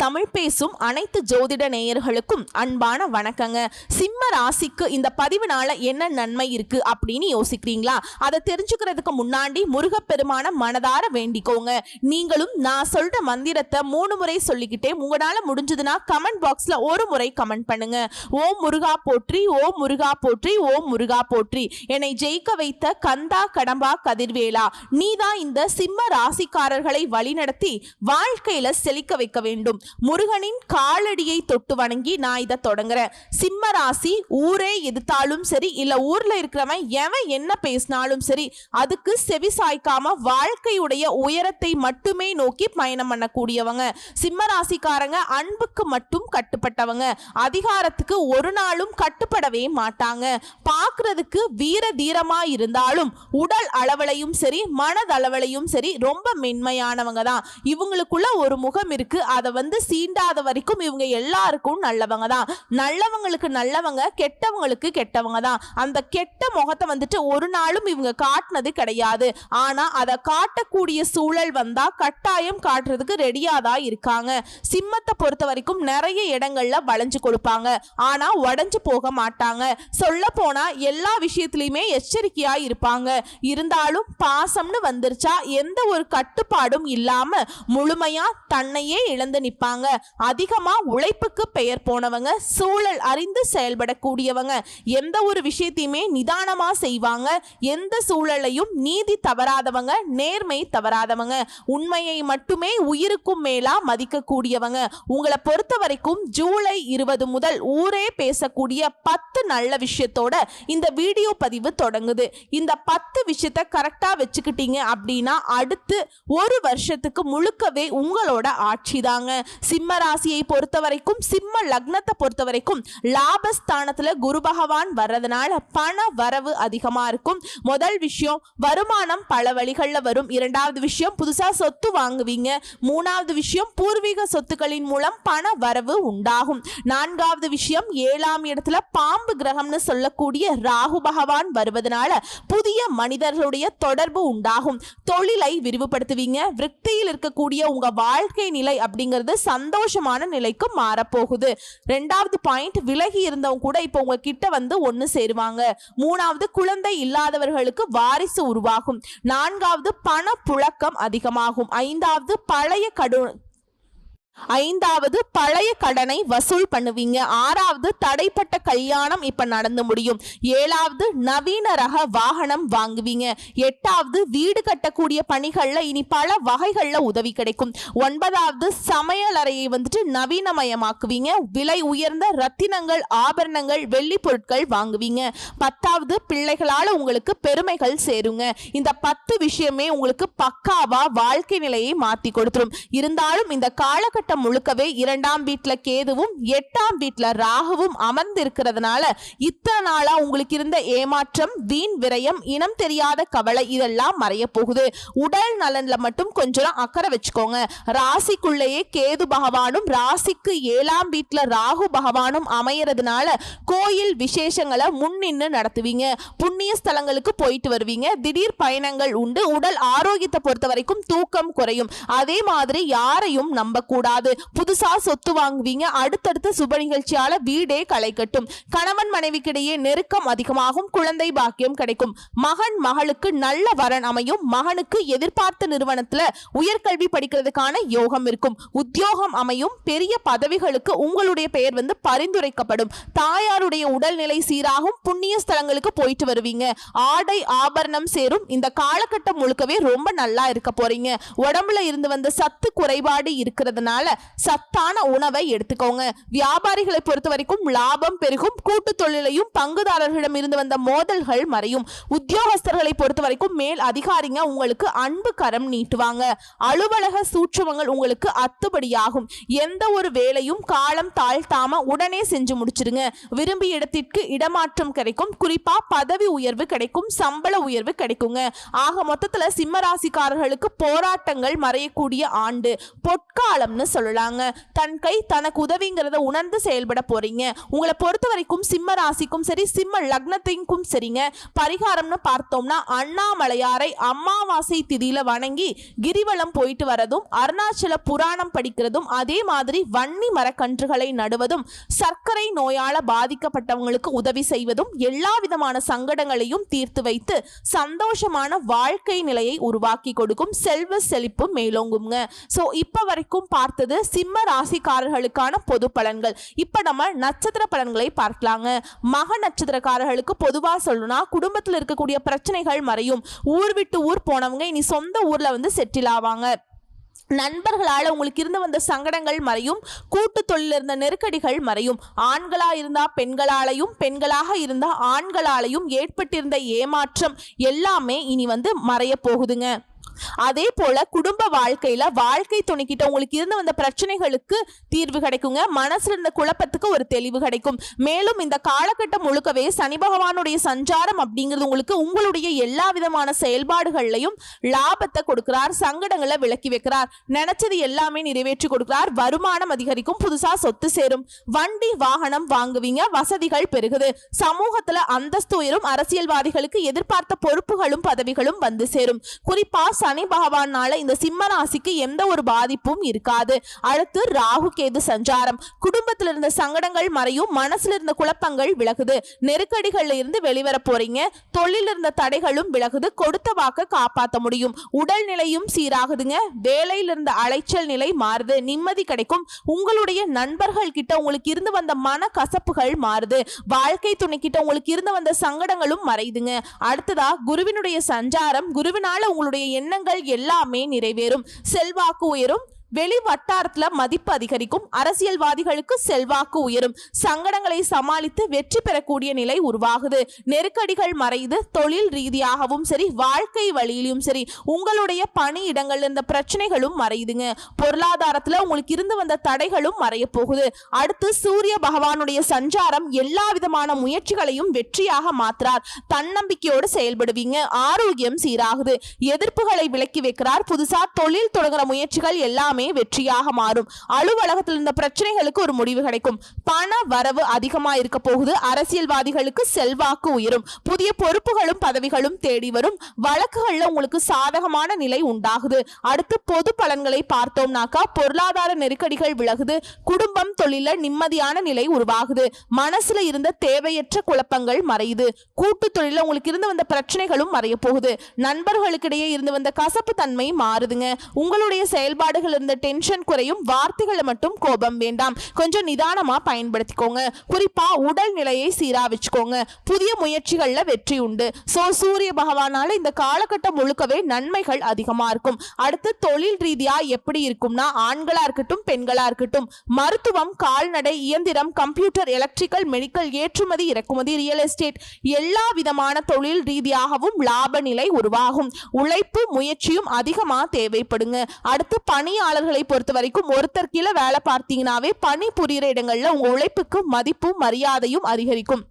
தமிழ் பேசும் அனைத்து ஜோதிட நேயர்களுக்கும் அன்பான வணக்கங்க. சிம்ம ராசிக்கு இந்த பதிவுனால என்ன நன்மை இருக்கு அப்படின்னு யோசிக்கிறீங்களா? அதை தெரிஞ்சுக்கிறதுக்கு முன்னாடி முருகப்பெருமான மனதார வேண்டிக்கோங்க. நீங்களும் நான் சொல்ற மந்திரத்தை 3 முறை சொல்லிக்கிட்டே உங்களால முடிஞ்சதுன்னா கமெண்ட் பாக்ஸ்ல ஒரு முறை கமெண்ட் பண்ணுங்க. ஓம் முருகா போற்றி, ஓம் முருகா போற்றி, ஓம் முருகா போற்றி. என்னை ஜெயிக்க வைத்த கந்தா கடம்பா கதிர்வேலா, நீதான் இந்த சிம்ம ராசிக்காரர்களை வழிநடத்தி வாழ்க்கையில செழிக்க வைக்க வேண்டும். முருகனின் காலடியை தொட்டு வணங்கி நான் இதை தொடங்குறேன். சிம்ம ராசி ஊரே எதிர்த்தாலும் சரி, இல்ல ஊர்ல இருக்கிறவன் எவன் என்ன பேசினாலும் சரி, அதுக்கு செவி சாய்க்காம வாழ்க்கையுடைய உயரத்தை மட்டுமே நோக்கி பயணம் பண்ணக்கூடியவங்க. சிம்ம ராசிக்காரங்க அன்புக்கு மட்டும் கட்டுப்பட்டவங்க. அதிகாரத்துக்கு ஒரு நாளும் கட்டுப்படவே மாட்டாங்க. பார்க்கிறதுக்கு வீர தீரமா இருந்தாலும் உடல் அளவலையும் சரி, மனதளவலையும் சரி ரொம்ப மென்மையானவங்க தான். இவங்களுக்குள்ள ஒரு முகம் இருக்கு. அதை சீண்டாத வரைக்கும் இவங்க எல்லாருக்கும் நல்லவங்க தான். நல்லவங்களுக்கு நல்லவங்க, கெட்டவங்களுக்கு கெட்டவங்க தான். அந்த கெட்ட முகத்தை ஒரு நாளும் இவங்க காட்டினது கிடையாது. ஆனா அதை காட்டக்கூடிய சூழல் வந்தா கட்டாயம் காட்டுறதுக்கு ரெடியா தான் இருக்காங்க. சிம்மத்தை பொறுத்த வரைக்கும் நிறைய இடங்கள்ல வளைஞ்சு கொடுப்பாங்க, ஆனா உடைஞ்சு போக மாட்டாங்க. சொல்ல போனா எல்லா விஷயத்திலுமே எச்சரிக்கையா இருப்பாங்க. இருந்தாலும் பாசம்னு வந்துருச்சா எந்த ஒரு கட்டுப்பாடும் இல்லாம முழுமையா தன்னையே இழந்து நிப்பாங்க. அதிகமா உழைப்புக்கு பெயர் போனவங்க, சூழல் அறிந்து செயல்படக்கூடியவங்க. எந்த ஒரு விஷயத்தையுமே நிதானமா செய்வாங்க. எந்த சூழலையும் நீதி தவறாதவங்க, நேர்மை தவறாதவங்க, உண்மையை மட்டுமே உயிருக்கும் மேலா மதிக்கக்கூடியவங்க. உங்களை பொறுத்த வரைக்கும் ஜூலை 20 முதல் ஊரே பேசக்கூடிய 10 நல்ல விஷயத்தோட இந்த வீடியோ பதிவு தொடங்குது. இந்த 10 விஷயத்தை கரெக்டா வச்சுக்கிட்டீங்க அப்படின்னா அடுத்து ஒரு வருஷத்துக்கு முழுக்கவே உங்களோட ஆட்சி தாங்க. சிம்ம ராசியை பொறுத்த வரைக்கும், சிம்ம லக்னத்தை பொறுத்த வரைக்கும் லாபஸ்தானத்துல குரு பகவான் வர்றதுனால பண வரவு அதிகமா இருக்கும். முதல் விஷயம், வருமானம் பல வழிகள்ல வரும். இரண்டாவது விஷயம், புதுசா சொத்து வாங்குவீங்க. மூணாவது விஷயம், பூர்வீக சொத்துக்களின் மூலம் பண வரவு உண்டாகும். நான்காவது விஷயம், 7ஆம் இடத்துல பாம்பு கிரகம்னு சொல்லக்கூடிய ராகு பகவான் வருவதனால புதிய மனிதர்களுடைய தொடர்பு உண்டாகும். தொழிலை விரிவுபடுத்துவீங்க. விருத்தியில் இருக்கக்கூடிய உங்க வாழ்க்கை நிலை அப்படிங்கிறது சந்தோஷமான நிலைக்கு மாறப்போகுது. 2வது பாயிண்ட், விலகி இருந்தவங்க கூட இப்போ உங்க கிட்ட ஒன்னு சேருவாங்க. 3வது, குழந்தை இல்லாதவர்களுக்கு வாரிசு உருவாகும். 4வது, பண புழக்கம் அதிகமாகும். 5வது பழைய கடனை வசூல் பண்ணுவீங்க. 6வது, தடைப்பட்ட கல்யாணம் இப்ப நடந்து முடியும். 7வது, நவீன ரக வாகனம் வாங்குவீங்க. 8வது, வீடு கட்டக்கூடிய பணிகள்ல இனி பல வகைகள்ல உதவி கிடைக்கும். 9வது, சமையல் அறையை நவீனமயமாக்குவீங்க. விலை உயர்ந்த ரத்தினங்கள், ஆபரணங்கள், வெள்ளி பொருட்கள் வாங்குவீங்க. 10வது, பிள்ளைகளால உங்களுக்கு பெருமைகள் சேருங்க. இந்த 10 விஷயமே உங்களுக்கு பக்காவா வாழ்க்கை நிலையை மாத்தி கொடுத்துரும். இருந்தாலும் இந்த காலகட்டம் முழுக்கவே 2ஆம் வீட்ல கேதுவும் 8ஆம் வீட்ல ராகுவும் அமர்ந்து இருக்கிறதுனால இத்தனை நாளா உங்களுக்கு இருந்த ஏமாற்றம், வீண் விரயம், இனம் தெரியாத கவலை இதெல்லாம் மறைய போகுது. உடல் நலன்ல மட்டும் கொஞ்சம் அக்கறை வச்சுக்கோங்க. ராசிக்குள்ளேயே கேது பகவானும் ராசிக்கு 7ஆம் வீட்ல ராகு பகவானும் அமையறதுனால கோயில் விசேஷங்களை முன்னின்று நடத்துவீங்க. புண்ணிய ஸ்தலங்களுக்கு போயிட்டு வருவீங்க. திடீர் பயணங்கள் உண்டு. உடல் ஆரோக்கியத்தை பொறுத்த வரைக்கும் தூக்கம் குறையும். அதே மாதிரி யாரையும் நம்ப கூடாது. புதுசா சொத்து வாங்குவீங்க. அடுத்தடுத்த சுப நிகழ்ச்சியால வீடே களை கட்டும். கணவன் மனைவிக்கிடையே நெருக்கம் அதிகமாகும். குழந்தை பாக்கியம் கிடைக்கும். மகன் மகளுக்கு நல்ல வரன் அமையும். மகனுக்கு எதிர்பார்த்த நிறுவனத்துல உயர்கல்வி படிக்கிறதுக்கான யோகம் இருக்கும். உத்தியோகம் அமையும். பெரிய பதவிகளுக்கு உங்களுடைய பெயர் பரிந்துரைக்கப்படும். தாயாருடைய உடல்நிலை சீராகும். புண்ணிய ஸ்தலங்களுக்கு போயிட்டு வருவீங்க. ஆடை ஆபரணம் சேரும். இந்த காலகட்டம் முழுக்கவே ரொம்ப நல்லா இருக்க போறீங்க. உடம்புல இருந்து வந்த சத்து குறைபாடு இருக்கிறதுனால சத்தான உணவை எடுத்துக்கோங்க. வியாபாரிகளை பொறுத்த வரைக்கும் லாபம் பெருகும். கூட்டு தொழிலையும் பங்குதாரர்களிடம் இருந்து வந்த மோதல்கள் மறையும். உத்தியோகஸ்தர்களை பொறுத்த வரைக்கும் மேல் அதிகாரிங்க உங்களுக்கு அன்பு கரம் நீட்டுவாங்க. அலுவலக சூட்சமங்கள் உங்களுக்கு அத்துபடியாகும். எந்த ஒரு வேலையும் காலம் தாழ்த்தாம உடனே செஞ்சு முடிச்சிருங்க. விரும்பிய இடத்திற்கு இடமாற்றம் கிடைக்கும். குறிப்பா பதவி உயர்வு கிடைக்கும். சம்பள உயர்வு கிடைக்குங்க. ஆக மொத்தத்துல சிம்மராசிக்காரர்களுக்கு போராட்டங்கள் மறையக்கூடிய ஆண்டு, பொற்காலம்னு சொல்லலாங்க. தன் கை தனக்கு உதவிங்கிறத உணர்ந்து செயல்பட போறீங்க. உங்களை பொறுத்த வரைக்கும் சிம்ம ராசிக்கும் சரி சிம்ம லக்னத்திற்கும் சரிங்க பரிகாரம்னு பார்த்தோம்னா அண்ணாமலையாரை அமாவாசை திதியில வணங்கி கிரிவலம் போயிட்டு வரதும், அருணாச்சல புராணம் படிக்கிறதும், அதே மாதிரி வன்னி மரக்கன்றுகளை நடுவதும், சர்க்கரை நோயால பாதிக்கப்பட்டவங்களுக்கு உதவி செய்வதும் எல்லா விதமான சங்கடங்களையும் தீர்த்து வைத்து சந்தோஷமான வாழ்க்கை நிலையை உருவாக்கி கொடுக்கும். செல்வ செழிப்பு மேலோங்குங்க. சோ இப்ப வரைக்கும் பார்த்தது சிம்ம ராசிக்காரர்களுக்கான பொது பலன்கள். இப்ப நம்ம நட்சத்திர பலன்களை பார்க்கலாங்க. மக நட்சத்திரக்காரர்களுக்கு பொதுவா சொல்லணும்னா குடும்பத்தில் இருக்கக்கூடிய பிரச்சனைகள் மறையும். ஊர் விட்டு ஊர் போனவங்க இனி சொந்த ஊர்ல செட்டில் ஆவாங்க. நண்பர்களால் உங்களுக்கு இருந்து வந்த சங்கடங்கள் மறையும். கூட்டு தொழில் இருந்த நெருக்கடிகள் மறையும். ஆண்களா இருந்தா பெண்களாலையும், பெண்களாக இருந்தா ஆண்களாலையும் ஏற்பட்டிருந்த ஏமாற்றம் எல்லாமே இனி மறைய போகுதுங்க. அதே போல குடும்ப வாழ்க்கையில வாழ்க்கை துணைக்கிட்ட உங்களுக்கு இருந்து வந்த பிரச்சனைகளுக்கு தீர்வு கிடைக்குங்க. மனசுல இருந்த குழப்பத்துக்கு ஒரு தெளிவு கிடைக்கும். மேலும் இந்த காலகட்டம் முழுக்கவே சனி பகவானுடைய சஞ்சாரம் அப்படிங்கிறது உங்களுக்கு உங்களுடைய எல்லா விதமான செயல்பாடுகள்லையும் லாபத்தை கொடுக்கிறார். சங்கடங்களை விலக்கி வைக்கிறார். நினைச்சது எல்லாமே நிறைவேற்றி கொடுக்கிறார். வருமானம் அதிகரிக்கும். புதுசா சொத்து சேரும். வண்டி வாகனம் வாங்குவீங்க. வசதிகள் பெருகுது. சமூகத்துல அந்தஸ்து உயரும். அரசியல்வாதிகளுக்கு எதிர்பார்த்த பொறுப்புகளும் பதவிகளும் சேரும். குறிப்பா சனி பகவானால இந்த சிம்ம ராசிக்கு எந்த ஒரு பாதிப்பும் இருக்காது. அடுத்து ராகு கேது சஞ்சாரம். குடும்பத்தில் இருந்த சங்கடங்கள் மறையும். மனசுல இருந்த குழப்பங்கள் விலகுது. நெருக்கடிகள்ல இருந்து வெளிவர போறீங்க. தொழில் இருந்த தடைகளும் விலகுது. கொடுத்த வாக்க காப்பாற்ற முடியும். உடல் நிலையும் சீராகுதுங்க. வேலையில் இருந்த அலைச்சல் நிலை மாறுது. நிம்மதி கிடைக்கும். உங்களுடைய நண்பர்கள் கிட்ட உங்களுக்கு இருந்து வந்த மன கசப்புகள் மாறுது. வாழ்க்கை துணை கிட்ட உங்களுக்கு இருந்து வந்த சங்கடங்களும் மறையுதுங்க. அடுத்ததா குருவினுடைய சஞ்சாரம். குருவினால உங்களுடைய எண்ணங்கள் எல்லாமே நிறைவேறும். செல்வாக்கு உயரும். வெளி வட்டாரத்துல மதிப்பு அதிகரிக்கும். அரசியல்வாதிகளுக்கு செல்வாக்கு உயரும். சங்கடங்களை சமாளித்து வெற்றி பெறக்கூடிய நிலை உருவாகுது. நெருக்கடிகள் மறைந்து தொழில் ரீதியாகவும் சரி வாழ்க்கை வழியிலும் சரி உங்களுடைய பணி இடங்கள்ல இருந்த பிரச்சனைகளும் மறையுதுங்க. பொருளாதாரத்துல உங்களுக்கு இருந்து வந்த தடைகளும் மறைய போகுது. அடுத்து சூரிய பகவானுடைய சஞ்சாரம் எல்லா விதமான முயற்சிகளையும் வெற்றியாக மாற்றார். தன்னம்பிக்கையோடு செயல்படுவீங்க. ஆரோக்கியம் சீராகுது. எதிர்ப்புகளை விலக்கி வைக்கிறார். புதுசா தொழில் தொடங்குற முயற்சிகள் எல்லாமே வெற்றியாக மாறும். அலுவலகத்தில் இருந்த பிரச்சனைகளுக்கு ஒரு முடிவு கிடைக்கும். பண வரவு அதிகமா இருக்க போகுது. அரசியல்வாதிகளுக்கு செல்வாக்கு உயரும். புதிய பொறுப்புகளும் பதவிகளும் தேடி வரும். வழக்குகள்ல உங்களுக்கு சாதகமான நிலை உண்டாகுது. அடுத்து பொது பலன்களை பார்த்தோம்னாக்கா பொருளாதார நெருக்கடிகள் விலகுது. குடும்பம் தொழில நிம்மதியான நிலை உருவாகுது. மனசுல இருந்த தேவையற்ற குழப்பங்கள் மறையுது. கூட்டு தொழில உங்களுக்கு இருந்து வந்த பிரச்சனைகளும் மறைய போகுது. நண்பர்களுக்கிடையே இருந்து வந்த கசப்பு தன்மை மாறுதுங்க. உங்களுடைய செயல்பாடுகள் இருந்த டென்ஷன் குறையும். வார்த்தைகளை மட்டும் கோபம் வேண்டாம். கொஞ்சம் நிதானமா பயன்படுத்திக்கோங்க. குறிப்பா உடல் நிலையை சீரா வச்சுக்கோங்க. புதிய முயற்சிகள்ல வெற்றி உண்டு. சூரிய பகவானால இந்த காலகட்டம் முழுக்கவே நன்மைகள் அதிகமா இருக்கும். அடுத்து தொழில் ரீதியா எப்படி இருக்கும்னா ஆண்களா இருக்கட்டும் பெண்களா இருக்கட்டும் மருத்துவம், கால்நடை, இயந்திரம், கம்ப்யூட்டர், எலக்ட்ரிக்கல், மெடிக்கல், ஏற்றுமதி இறக்குமதி, ரியல் எஸ்டேட் எல்லா விதமான தொழில் ரீதியாகவும் லாப நிலை உருவாகும். உழைப்பு முயற்சியும் அதிகமா தேவைப்படுங்க. அடுத்து பணியாளர்களை பொறுத்த வரைக்கும் ஒருத்தர் கீழே வேலை பார்த்தீங்கன்னாவே பணி புரியிற இடங்கள்ல உங்க உழைப்புக்கு மதிப்பும் மரியாதையும் அதிகரிக்கும்.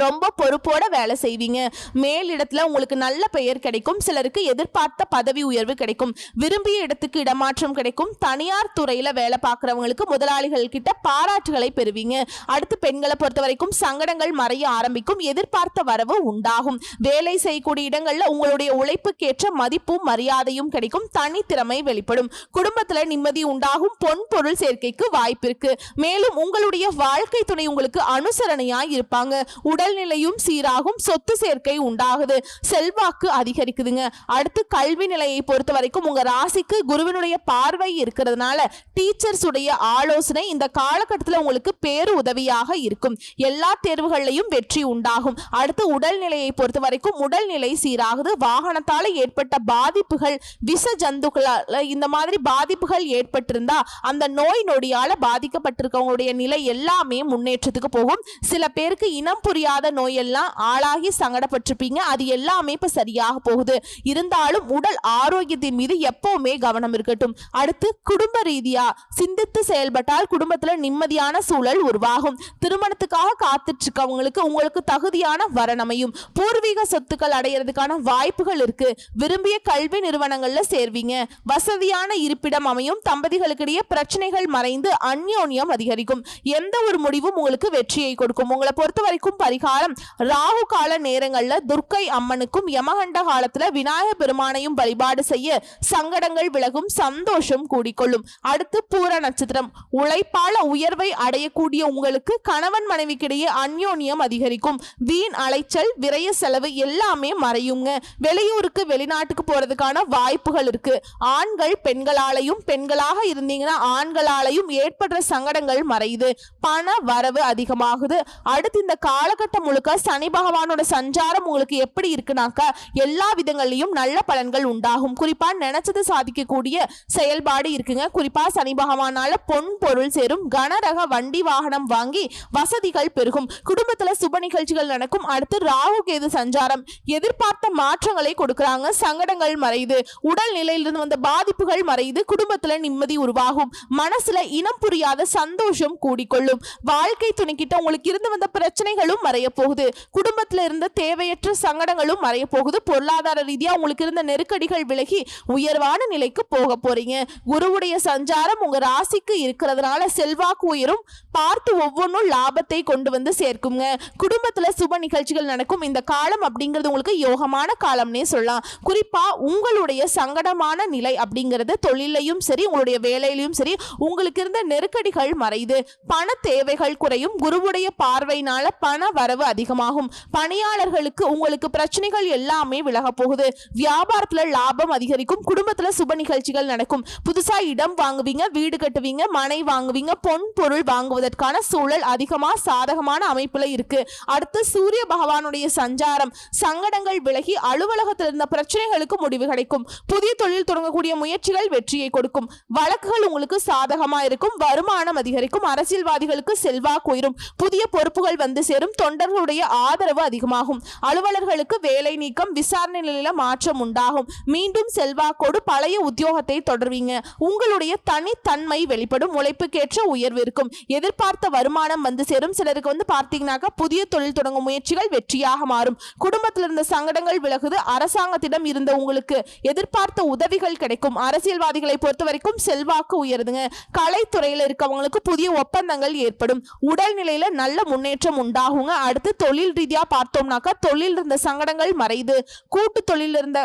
ரொம்ப பொறுப்போட வேலை செய்வீங்க. மேலிடத்துல உங்களுக்கு நல்ல பெயர் கிடைக்கும். சிலருக்கு எதிர்பார்த்த பதவி உயர்வு கிடைக்கும். விரும்பிய இடத்துக்கு இடமாற்றம் கிடைக்கும். தனியார் துறையில வேலை பார்க்கிறவங்களுக்கு முதலாளிகள் கிட்ட பாராட்டுகளை பெறுவீங்க. அடுத்து பெண்களை பொறுத்த வரைக்கும் சங்கடங்கள் மறைய ஆரம்பிக்கும். எதிர்பார்த்த வரவு உண்டாகும். வேலை செய்யக்கூடிய இடங்கள்ல உங்களுடைய உழைப்புக்கேற்ற மதிப்பும் மரியாதையும் கிடைக்கும். தனித்திறமை வெளிப்படும். குடும்பத்துல நிம்மதி உண்டாகும். பொன் பொருள் சேர்க்கைக்கு வாய்ப்பு இருக்கு. மேலும் உங்களுடைய வாழ்க்கை துணை உங்களுக்கு அனுசரணையாய் இருப்பாங்க. உடல்நிலையும் சீராகும். சொத்து சேர்க்கை உண்டாகுது. செல்வாக்கு அதிகரிக்குதுங்க. அடுத்து கல்வி நிலையை பொறுத்த வரைக்கும் உங்க ராசிக்கு குருவினுடைய பார்வை இருக்கிறதுனால டீச்சர்ஸ் உடைய ஆலோசனை இந்த காலகட்டத்தில் உங்களுக்கு பேரு உதவியாக இருக்கும். எல்லா தேர்வுகளையும் வெற்றி உண்டாகும். அடுத்து உடல்நிலையை பொறுத்த வரைக்கும் உடல்நிலை சீராகுது. வாகனத்தால ஏற்பட்ட பாதிப்புகள், விஷ ஜந்துக்களால இந்த மாதிரி பாதிப்புகள் ஏற்பட்டிருந்தா அந்த நோய் நொடியால பாதிக்கப்பட்டிருக்கவங்களுடைய நிலை எல்லாமே முன்னேற்றத்துக்கு போகும். சில பேருக்கு இனம் புரியாத முடியாத நோயெல்லாம் ஆளாகி சங்கடப்பட்டிருப்பீங்க. அது எல்லாமே இப்ப சரியாக போகுது. இருந்தாலும் உடல் ஆரோக்கியத்தின் மீது எப்பவுமே கவனம் இருக்கட்டும். அடுத்து குடும்ப ரீதியா சிந்தித்து செயல்பட்டால் குடும்பத்துல நிம்மதியான சூழல் உருவாகும். திருமணத்துக்காக காத்துட்டு இருக்கவங்களுக்கு உங்களுக்கு தகுதியான வரனமையும். பூர்வீக சொத்துக்கள் அடையிறதுக்கான வாய்ப்புகள் இருக்கு. விரும்பிய கல்வி நிறுவனங்கள்ல சேர்வீங்க. வசதியான இருப்பிடம் அமையும். தம்பதிகளுக்கிடையே பிரச்சனைகள் மறைந்து அந்யோன்யம் அதிகரிக்கும். எந்த ஒரு முடிவும் உங்களுக்கு வெற்றியை கொடுக்கும். உங்களை பொறுத்த வரைக்கும் பரிகாரம் ராகு கால நேரங்கள்ல துர்க்கை அம்மனுக்கும் யமகண்ட காலத்துல விநாயகர் பெருமானையும் வழிபாடு செய்ய சங்கடங்கள் விலகும், சந்தோஷம் கூடிக்கொள்ளும். அடுத்து பூர நட்சத்திரம். உழைப்பால உயர்வை அடையக்கூடிய உங்களுக்கு கணவன் மனைவிக்கிடையே அந்யோன்யம் அதிகரிக்கும். வீண் அலைச்சல் விரைய செலவு எல்லாமே மறையுங்க. வெளியூருக்கு வெளிநாட்டுக்கு போறதுக்கான வாய்ப்புகள் இருக்கு. ஆண்கள் பெண்களாலையும் பெண்களாக இருந்தீங்கன்னா ஆண்களாலையும் ஏற்படுற சங்கடங்கள் மறையுது. பண வரவு அதிகமாகுது. அடுத்து இந்த காலகட்டம் முழுக்க சனி பகவானோட சஞ்சாரம் உங்களுக்கு எப்படி இருக்குனாக்கா எல்லா விதங்களிலும் நல்ல பலன்கள் உண்டாகும். குறிப்பா நினைச்சது சாதிக்கக்கூடிய செயல்பாடு இருக்குங்க. குறிப்பா சனி பகவானால பொன் பொருள் சேரும். கனரக வண்டி வாகனம் வாங்கி வசதிகள் பெருகும். குடும்பத்துல சுப நிகழ்ச்சிகள் நடக்கும். அடுத்து ராகு கேது சஞ்சாரம் எதிர்பார்த்த மாற்றங்களை கொடுக்கறாங்க. சங்கடங்கள் மறையுது. உடல் நிலையிலிருந்து வந்த பாதிப்புகள் மறையுது. குடும்பத்துல நிம்மதி உருவாகும். மனசுல இனம் புரியாத சந்தோஷம் கூடிக்கொள்ளும். வாழ்க்கை துணைக்கிட்ட உங்களுக்கு இருந்து வந்த பிரச்சனைகளும் மறைய போகுது. குடும்பத்துல இருந்த தேவையற்ற சங்கடங்களும் மறைய போகுது. பொருளாதார ரீதியா உங்களுக்கு இருந்த நெருக்கடிகள் விலகி உயர்வான நிலைக்கு போக போறீங்க. குருவுடைய சஞ்சாரம் உங்க ராசிக்கு இருக்கிறதுனால செல்வாக்கு உயரும். பார்த்து ஒவ்வொன்றும் லாபத்தை கொண்டு வந்து சேர்க்குங்க. குடும்பத்துல சுப நிகழ்ச்சிகள் நடக்கும். இந்த காலம் அப்படிங்கிறது உங்களுக்கு யோகமான காலம்னே சொல்லலாம். குறிப்பா உங்களுடைய சங்கடமான நிலை அப்படிங்கிறது தொழிலையும் சரி உங்களுடைய வேலையிலும் சரி உங்களுக்கு இருந்த நெருக்கடிகள் மறையுது. பண தேவைகள் குறையும். குருவுடைய பார்வையினால பண வரவு அதிகமாகும். பணியாளர்களுக்கு உங்களுக்கு பிரச்சனைகள் எல்லாமே விலக போகுது. வியாபாரத்துல லாபம் அதிகரிக்கும். குடும்பத்துல சுப நிகழ்ச்சிகள் நடக்கும். புதுசா இடம் வாங்குவீங்க, வீடு கட்டுவீங்க, மனை வாங்குவீங்க. பொன் பொருள் வாங்குவதற்கான சூழல் அதிகமா சாதகமான அமைப்புல இருக்கு. அடுத்து சூரிய பகவானுடைய சஞ்சாரம் சங்கடங்கள் விலகி அலுவலகத்தில் இருந்த பிரச்சனைகளுக்கு முடிவு கிடைக்கும். புதிய தொழில் தொடங்கக்கூடிய முயற்சிகள் வெற்றியை கொடுக்கும். வழக்குகள் உங்களுக்கு சாதகமா இருக்கும். வருமானம் அதிகரிக்கும். அரசியல்வாதிகளுக்கு செல்வாக்கு உயரும். புதிய பொறுப்புகள் வந்து சேரும். தொண்டர்களுடைய ஆதரவு அதிகமாகும். அலுவலர்களுக்கு வேலை நீக்கம், விசாரணை நிலையில மாற்றம் உண்டாகும். மீண்டும் செல்வாக்கோடு பழைய உத்தியோகத்தை தொடர்வீங்க. உங்களுடைய தனித்தன்மை வெளிப்படும். உழைப்புக்கேற்ற உயர்வு இருக்கும். எதிர்பார்த்த வருமானம் வந்து சேரும். சிலருக்கு வந்து பார்த்தீங்கன்னாக்கா புதிய தொழில் தொடங்கும் முயற்சிகள் வெற்றியாக மாறும். குடும்பத்தில் இருந்த சங்கடங்கள் விலகுது. அரசாங்கத்திடம் இருந்த உங்களுக்கு எதிர்பார்த்த உதவிகள் கிடைக்கும். அரசியல்வாதிகளை பொறுத்த வரைக்கும் செல்வாக்கு உயருதுங்க. கலைத்துறையில இருக்கவங்களுக்கு புதிய ஒப்பந்தங்கள் ஏற்படும். உடல்நிலையில நல்ல முன்னேற்றம் உண்டாகுங்க. அடுத்து தொழில் ரீதியா பார்த்தோம்னாக்கா தொழில் இருந்த சங்கடங்கள் மறையுது. கூட்டு தொழில் இருந்த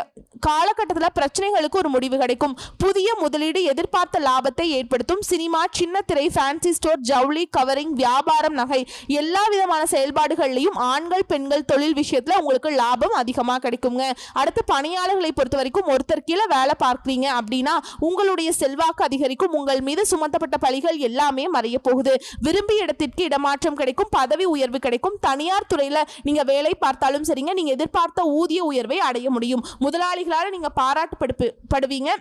காலகட்டத்தில் பிரச்சனைகளுக்கு ஒரு முடிவு கிடைக்கும். புதிய முதலீடு எதிர்பார்த்த லாபத்தை ஏற்படுத்தும். சினிமா, சின்ன திரை, ஃபேன்சி ஸ்டோர், ஜவுளி, கவரிங், வியாபாரம், நகை எல்லா விதமான செயல்பாடுகள்லையும் ஆண்கள் பெண்கள் தொழில் விஷயத்துல உங்களுக்கு லாபம் அதிகமா கிடைக்குங்க. அடுத்து பணியாளர்களை பொறுத்த வரைக்கும் ஒருத்தர் கீழே வேலை பார்க்கிறீங்க அப்படின்னா உங்களுடைய செல்வாக்கு அதிகரிக்கும். உங்கள் மீது சுமத்தப்பட்ட பழிகள் எல்லாமே மறைய போகுது. விரும்பிய இடத்திற்கு இடமாற்றம் கிடைக்கும். பதவி உயர்வு கிடைக்கும். தனியார் துறையில நீங்க வேலை பார்த்தாலும் சரிங்க, நீங்க எதிர்பார்த்த ஊதிய உயர்வை அடைய முடியும். முதலாளிகளால நீங்க பாராட்டப்படுவீங்க.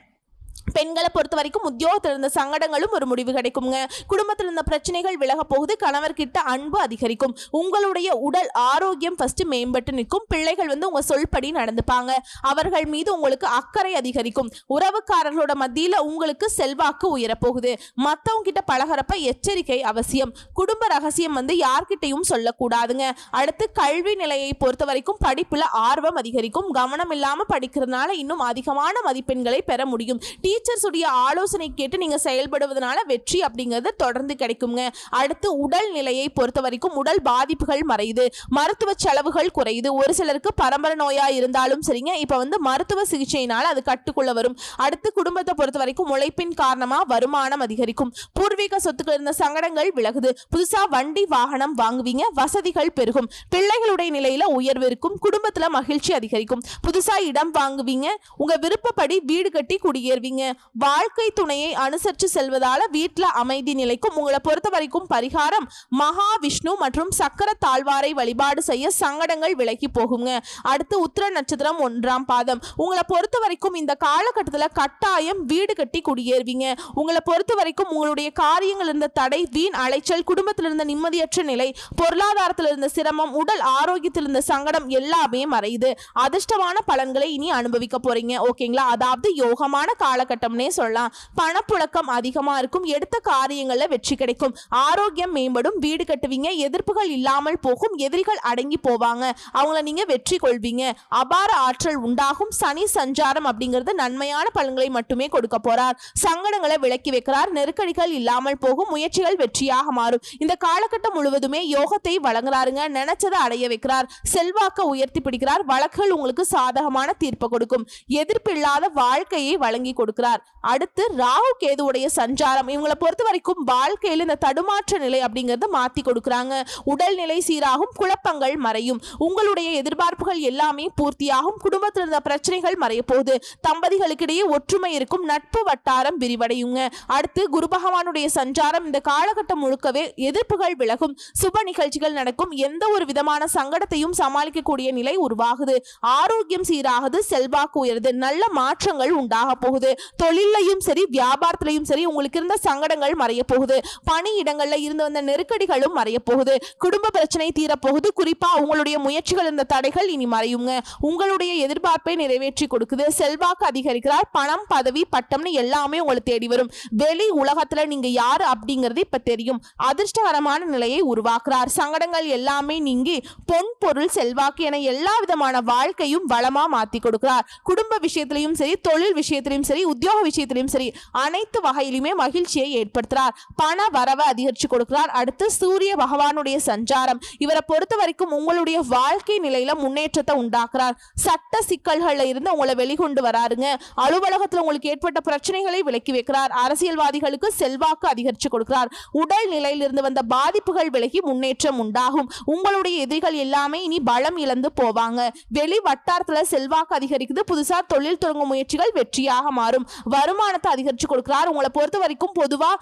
பெண்களை பொறுத்த வரைக்கும் உத்தியோகத்தில் இருந்த சங்கடங்களும் ஒரு முடிவு கிடைக்குங்க. குடும்பத்தில் இருந்த பிரச்சனைகள் விலக போகுது. கணவர்கிட்ட அன்பு அதிகரிக்கும். உங்களுடைய உடல் ஆரோக்கியம் ஃபர்ஸ்ட் மேம்பட்டு நிற்கும். பிள்ளைகள் வந்து உங்க சொல்படி நடந்துப்பாங்க. அவர்கள் மீது உங்களுக்கு அக்கறை அதிகரிக்கும். உறவுக்காரர்களோட மத்தியில உங்களுக்கு செல்வாக்கு உயரப்போகுது. மற்றவங்க கிட்ட பழகிறப்ப எச்சரிக்கை அவசியம். குடும்ப ரகசியம் வந்து யார்கிட்டையும் சொல்லக்கூடாதுங்க. அடுத்து கல்வி நிலையை பொறுத்த வரைக்கும் படிப்புல ஆர்வம் அதிகரிக்கும். கவனம் இல்லாம படிக்கிறதுனால இன்னும் அதிகமான மதிப்பெண்களை பெற முடியும். டீச்சர்ஸ் உடைய ஆலோசனை கேட்டு நீங்க செயல்படுவதனால வெற்றி அப்படிங்கிறது தொடர்ந்து கிடைக்குங்க. அடுத்து உடல் நிலையை பொறுத்த வரைக்கும் உடல் பாதிப்புகள் மறையுது. மருத்துவ செலவுகள் குறையுது. ஒரு சிலருக்கு பரம்பரை நோயா இருந்தாலும் சரிங்க, இப்ப வந்து மருத்துவ சிகிச்சையினால அது கட்டுக்குள்ள வரும். அடுத்து குடும்பத்தை பொறுத்த வரைக்கும் உழைப்பின் காரணமா வருமானம் அதிகரிக்கும். பூர்வீக சொத்துக்கள் இருந்த சங்கடங்கள் விலகுது. புதுசா வண்டி வாகனம் வாங்குவீங்க. வசதிகள் பெருகும். பிள்ளைகளுடைய நிலையில உயர்வு இருக்கும். குடும்பத்துல மகிழ்ச்சி அதிகரிக்கும். புதுசா இடம் வாங்குவீங்க. உங்க விருப்பப்படி வீடு கட்டி குடியேறுவீங்க. உயர்வீங்க. வாழ்க்கை துணையை அனுசரித்து செல்வதால வீட்டுல அமைதி நிலைக்கும். உங்களை பொறுத்த வரைக்கும் பரிகாரம் மகாவிஷ்ணு மற்றும் சக்கர தாழ்வாரை வழிபாடு செய்ய சங்கடங்கள் விலகி போகுங்க. அடுத்து உத்திர நட்சத்திரம் 1ஆம் பாதம். உங்களை பொறுத்த வரைக்கும் இந்த காலகட்டத்தில் கட்டாயம் வீடு கட்டி குடியேறுவீங்க. உங்களை பொறுத்த வரைக்கும் உங்களுடைய காரியங்கள் இருந்த தடை, வீண் அலைச்சல், குடும்பத்தில் இருந்த நிம்மதியற்ற நிலை, பொருளாதாரத்தில் இருந்த சிரமம், உடல் ஆரோக்கியத்தில் இருந்த சங்கடம் எல்லாமே மறையுது. அதிர்ஷ்டமான பலன்களை இனி அனுபவிக்க போறீங்க. ஓகேங்களா? அதாவது யோகமான காலகட்டம்னே சொல்லலாம். பணப்புழக்கம் அதிகமா இருக்கும். எடுத்த காரியங்கள்ல வெற்றி கிடைக்கும். ஆரோக்கியம் மேம்படும். வீடு கட்டுவீங்க. எதிர்ப்புகள் இல்லாமல் போகும். எதிரிகள் அடங்கி போவாங்க. அவங்கள நீங்க வெற்றி கொள்வீங்க. அபார ஆற்றல் உண்டாகும். சனி சஞ்சாரம் அப்படிங்கிறது நன்மையான பலன்களை மட்டுமே கொடுக்க போறார். சங்கடங்களை விலக்கி வைக்கிறார். நெருக்கடிகள் இல்லாமல் போகும். முயற்சிகள் வெற்றியாக மாறும். இந்த காலகட்டம் முழுவதுமே யோகத்தை வழங்குறாருங்க. நினைச்சதை அடைய வைக்கிறார். செல்வாக்க உயர்த்தி பிடிக்கிறார். வழக்குகள் உங்களுக்கு சாதகமான தீர்ப்பு கொடுக்கும். எதிர்ப்பு இல்லாத வாழ்க்கையை வழங்கி கொடுக்கிறார். அடுத்து ராகு கேதுவுடைய சஞ்சாரம். இவங்களை பொறுத்த வரைக்கும் வாழ்க்கையில் இந்த தடுமாற்ற நிலை அப்படிங்கறத மாத்தி கொடுக்கறாங்க. உடல்நிலை சீராகும். குழப்பங்கள் மறையும். உங்களுடைய எதிர்பார்ப்புகள் எல்லாமே பூர்த்தியாகும். குடும்பத்தில் இருந்த பிரச்சனைகள் மறைய போகுது. தம்பதிகளுக்கிடையே ஒற்றுமை இருக்கும். நட்பு வட்டாரம் விரிவடையுங்க. அடுத்து குரு பகவானுடைய சஞ்சாரம். இந்த காலகட்டம் முழுக்கவே எதிர்ப்புகள் விலகும். சுப நிகழ்ச்சிகள் நடக்கும். எந்த ஒரு விதமான சங்கடத்தையும் சமாளிக்கக்கூடிய நிலை உருவாகுது. ஆரோக்கியம் சீராகுது. செல்வாக்கு உயருது. நல்ல மாற்றங்கள் உண்டாக போகுது. தொழிலையும் சரி வியாபாரத்திலையும் சரி உங்களுக்கு இருந்த சங்கடங்கள் மறைய போகுது. பணியிடங்கள்ல இருந்து வந்த நெருக்கடிகளும் மறைய போகுது. குடும்ப பிரச்சனை தீரப்போகுது. குறிப்பா உங்களுடைய முயற்சிகள் இருந்த தடைகள் இனி மறையுங்க. உங்களுடைய எதிர்பார்ப்பை நிறைவேற்றி கொடுக்குது. செல்வாக்கு அதிகரிக்கிறார். பணம், பதவி, பட்டம்னு எல்லாமே உங்களை தேடி வரும். வெளி உலகத்துல நீங்க யாரு அப்படிங்கிறது இப்ப தெரியும். அதிர்ஷ்டகரமான நிலையை உருவாக்குறார். சங்கடங்கள் எல்லாமே நீங்கி பொன், பொருள், செல்வாக்கு என எல்லா விதமான வாழ்க்கையும் வளமா மாத்தி கொடுக்கிறார். குடும்ப விஷயத்திலையும் சரி, தொழில் விஷயத்திலையும் சரி, உத்தியோக விஷயத்திலையும் சரி, அனைத்து வகையிலுமே மகிழ்ச்சியை ஏற்படுத்துறார். பண வரவை அதிகரிச்சு கொடுக்கிறார். அடுத்து சூரிய பகவானுடைய சஞ்சாரம். இவரை பொறுத்த வரைக்கும் உங்களுடைய வாழ்க்கை நிலையில முன்னேற்றத்தை உண்டாக்குறார். சட்ட சிக்கல்கள்ல இருந்து உங்களை வெளிக்கொண்டு வராருங்க. அலுவலகத்தில் உங்களுக்கு ஏற்பட்ட பிரச்சனைகளை விலக்கி வைக்கிறார். அரசியல்வாதிகளுக்கு செல்வாக்கு அதிகரிச்சு கொடுக்கிறார். உடல் நிலையிலிருந்து வந்த பாதிப்புகள் விலகி முன்னேற்றம் உண்டாகும். உங்களுடைய எதிரிகள் எல்லாமே இனி பலம் இழந்து போவாங்க. வெளி வட்டாரத்துல செல்வாக்கு அதிகரிக்குது. புதுசா தொழில் தொடங்கும் முயற்சிகள் வெற்றியாக மாறும். வருமானத்தை அதிகரிச்சு கொடுக்கிறார். உங்களை பொறுத்த வரைக்கும் பொதுவா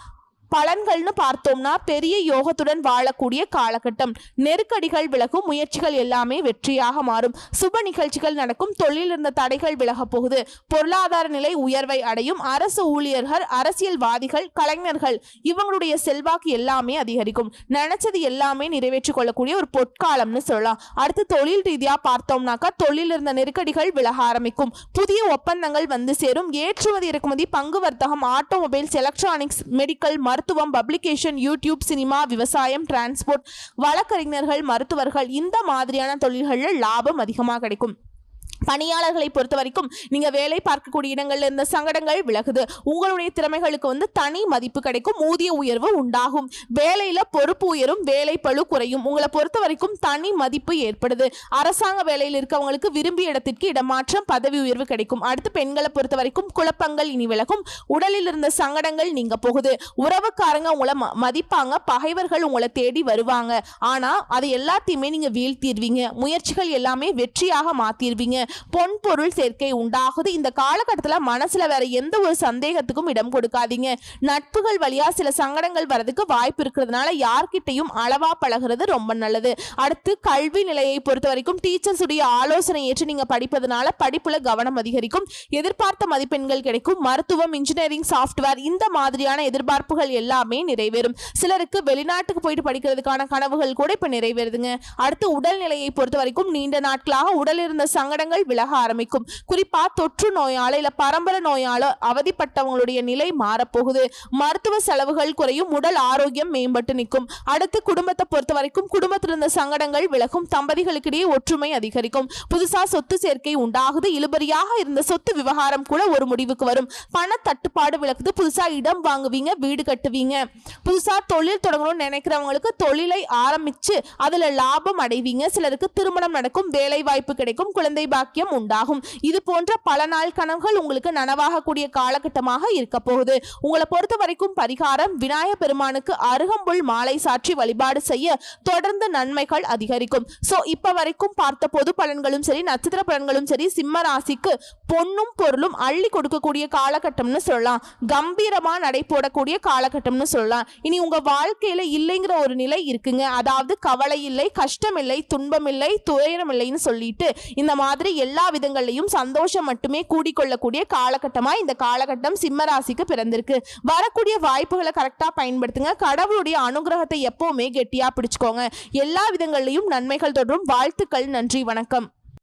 பலன்கள்னு பார்த்தோம்னா பெரிய யோகத்துடன் வாழக்கூடிய காலகட்டம். நெருக்கடிகள் விலகும். முயற்சிகள் எல்லாமே வெற்றியாக மாறும். சுப நிகழ்ச்சிகள் நடக்கும். தொழில் இருந்த தடைகள் விலக போகுது. பொருளாதார நிலை உயர்வை அடையும். அரசு ஊழியர்கள், அரசியல்வாதிகள், கலைஞர்கள் இவங்களுடைய செல்வாக்கு எல்லாமே அதிகரிக்கும். நினைச்சது எல்லாமே நிறைவேற்றிக் கொள்ளக்கூடிய ஒரு பொற்காலம்னு சொல்லலாம். அடுத்து தொழில் ரீதியா பார்த்தோம்னாக்கா தொழில் இருந்த நெருக்கடிகள் விலக ஆரம்பிக்கும். புதிய ஒப்பந்தங்கள் வந்து சேரும். ஏற்றுமதி இறக்குமதி, பங்கு வர்த்தகம், ஆட்டோமொபைல்ஸ், எலக்ட்ரானிக்ஸ், மெடிக்கல், மருத்துவம், பப்ளிகேஷன், யூடியூப், சினிமா, விவசாயம், டிரான்ஸ்போர்ட், வழக்கறிஞர்கள், மருத்துவர்கள் இந்த மாதிரியான தொழில்களில் லாபம் அதிகமாக கிடைக்கும். பணியாளர்களை பொறுத்த வரைக்கும் நீங்க வேலை பார்க்கக்கூடிய இடங்கள்ல இருந்த சங்கடங்கள் விலகுது. உங்களுடைய திறமைகளுக்கு தனி மதிப்பு கிடைக்கும். ஊதிய உயர்வு உண்டாகும். வேலையில பொறுப்பு உயரும். வேலை பளு குறையும். உங்களை பொறுத்த வரைக்கும் தனி மதிப்பு ஏற்படுது. அரசாங்க வேலையில் இருக்கவங்களுக்கு விரும்பிய இடத்திற்கு இடமாற்றம், பதவி உயர்வு கிடைக்கும். அடுத்து பெண்களை பொறுத்த வரைக்கும் குழப்பங்கள் இனி விலகும். உடலில் இருந்த சங்கடங்கள் நீங்க போகுது. உறவுக்காரங்க உங்களை மதிப்பாங்க. பகைவர்கள் உங்களை தேடி வருவாங்க. ஆனா அது எல்லாத்தையுமே நீங்க வீழ்த்திடுவீங்க. முயற்சிகள் எல்லாமே வெற்றியாக மாத்திடுவீங்க. பொன், பொருள் சேர்க்கை உண்டாகுது. இந்த காலகட்டத்தில் மனசுல வேற எந்த ஒரு சந்தேகத்துக்கும் இடம் கொடுக்காதீங்க. நட்புகள் வழியா சில சங்கடங்கள் வரதுக்கு வாய்ப்பு இருக்கிறதுனால யார்கிட்டையும் அளவா பழகிறது ரொம்ப நல்லது. அடுத்து கல்வி நிலையை பொறுத்த வரைக்கும் டீச்சர்ஸ் உடைய ஆலோசனை ஏற்று நீங்க படிப்பதனால படிப்புல கவனம் அதிகரிக்கும். எதிர்பார்த்த மதிப்பெண்கள் கிடைக்கும். மருத்துவம், இன்ஜினியரிங், சாஃப்ட்வேர் இந்த மாதிரியான எதிர்பார்ப்புகள் எல்லாமே நிறைவேறும். சிலருக்கு வெளிநாட்டுக்கு போயிட்டு படிக்கிறதுக்கான கனவுகள் கூட இப்ப நிறைவேறுதுங்க. அடுத்து உடல்நிலையை பொறுத்த வரைக்கும் நீண்ட நாட்களாக உடல் இருந்த சங்கடங்கள் விலக ஆரம்பிக்கும். குறிப்பா தொற்று நோயால இல்ல பரம்பரை நோயால அவதிப்பட்டவங்களுடைய நிலை மாறப்போகுது. மருத்துவ செலவுகள் குறையும். உடல் ஆரோக்கியம் மேம்பட்டு நிற்கும். அடுத்து குடும்பத்தை பொறுத்த வரைக்கும் குடும்பத்தில் இருந்த சங்கடங்கள் விலகும். தம்பதிகளுக்கிடையே ஒற்றுமை அதிகரிக்கும். புதுசா சொத்து சேர்க்கை உண்டாகுது. இழுபறியாக இருந்த சொத்து விவகாரம் கூட ஒரு முடிவுக்கு வரும். பண தட்டுப்பாடு விலகுது. புதுசா இடம் வாங்குவீங்க. வீடு கட்டுவீங்க. புதுசா தொழில் தொடங்கணும்னு நினைக்கிறவங்களுக்கு தொழிலை ஆரம்பிச்சு அதுல லாபம் அடைவீங்க. சிலருக்கு திருமணம் நடக்கும். வேலை வாய்ப்பு கிடைக்கும். குழந்தை பாக்கியம் உண்டாகும். இது போன்ற பல நாள் கனவுகள் உங்களுக்கு நனவாகக்கூடிய காலகட்டமாக இருக்க போகுது. உங்களை பொறுத்த வரைக்கும் பரிகாரம், விநாயகர் பெருமானுக்கு அருகம்புல் மாலை சாற்றி வழிபாடு செய்ய தொடர்ந்து நன்மைகள் அதிகரிக்கும். சோ இப்ப வரைக்கும் பார்த்த பொது பலன்களும் சரி, நட்சத்திர பலன்களும் சரி, சிம்ம ராசிக்கு பொன்னும் பொருளும் அள்ளி கொடுக்கக்கூடிய காலகட்டம்னு சொல்லலாம். கம்பீரமா நடை போடக்கூடிய காலகட்டம்னு சொல்லலாம். இனி உங்க வாழ்க்கையில இல்லைங்கிற ஒரு நிலை இருக்குங்க. அதாவது கவலை இல்லை, கஷ்டம் இல்லை, துன்பம் இல்லை, துயரம் இல்லைன்னு சொல்லிட்டு இந்த மாதிரி எல்லா விதங்கள்லையும் சந்தோஷம் மட்டுமே கூடிக்கொள்ளக்கூடிய காலகட்டமா இந்த காலகட்டம் சிம்ம ராசிக்கு பிறந்திருக்கு. வரக்கூடிய வாய்ப்புகளை கரெக்டா பயன்படுத்துங்க. கடவுளுடைய அனுகிரகத்தை எப்பவுமே கெட்டியா பிடிச்சுக்கோங்க. எல்லா விதங்கள்லையும் நன்மைகள் தொடரும். வாழ்த்துக்கள். நன்றி, வணக்கம்.